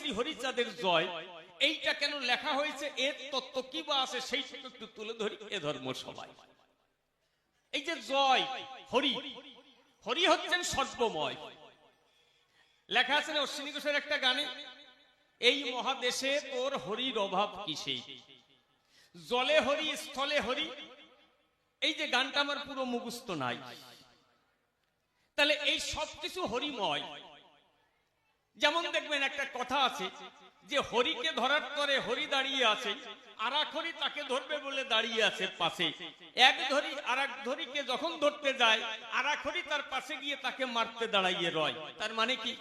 শ্রী হরিচাঁদের জয়, এইটা কেন লেখা হয়েছে, এর তত্ত্ব কি বা আছে সেইটুকু একটু তুলে ধরি এ ধর্ম সবাই। এই যে জয় হরি, হরি হচ্ছেন সর্বময়। লেখা আছে না অশ্বিনী ঘোষের একটা গানে, এই মহাদেশে তোর হরির অভাব কিসে, জলে হরি স্থলে হরি। এই যে গানটা আমার পুরো মুখস্থ নাই। তাহলে এই সবকিছু হরিময়। যেমন দেখবেন একটা কথা আছে যে হরিকে ধরার তরে হরি দাঁড়িয়ে আছে, আর এক হরি তাকে ধরবে বলে দাঁড়িয়ে আছে পাশে। এক ধরি আর এক ধরিকে যখন ধরতে যায়, আর এক হরি তার পাশে গিয়ে তাকে মারতে দাঁড়াইয়ে রয়। তার মানে কি,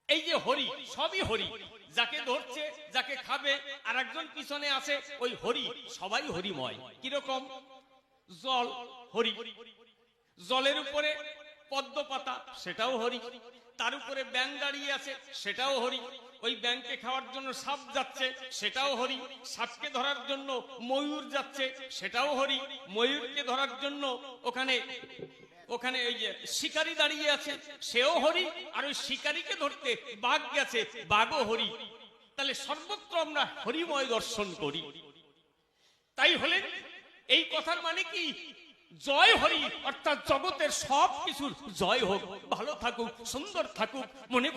এই যে হরি সবই হরি, যাকে ধরছে যাকে খাবে আর একজন পিছনে আছে ওই হরি, সবাই হরিময়। কিরকম, জল হরি, জলের উপরে পদ্ম পাতা সেটাও হরি, তার উপরে ব্যাঙ দাঁড়িয়ে আছে সেটাও হরি, ওই ব্যাঙকে খাওয়ার জন্য সাপ যাচ্ছে সেটাও হরি, সাপকে ধরার জন্য ময়ূর যাচ্ছে সেটাও হরি, ময়ূরকে ধরার জন্য ওখানে ওখানে ওই যে শিকারী দাঁড়িয়ে আছে সেও হরি, আর ওই শিকারীকে ধরতে বাঘ গেছে বাঘও হরি। তাহলে সর্বত্র আমরা হরিময় দর্শন করি। তাই হলেন এই কথার মানে কি, জয় হরি অর্থাৎ জগতের সব কিছুর জয় হোক, ভালো থাকুক, সুন্দর থাকুক, মনে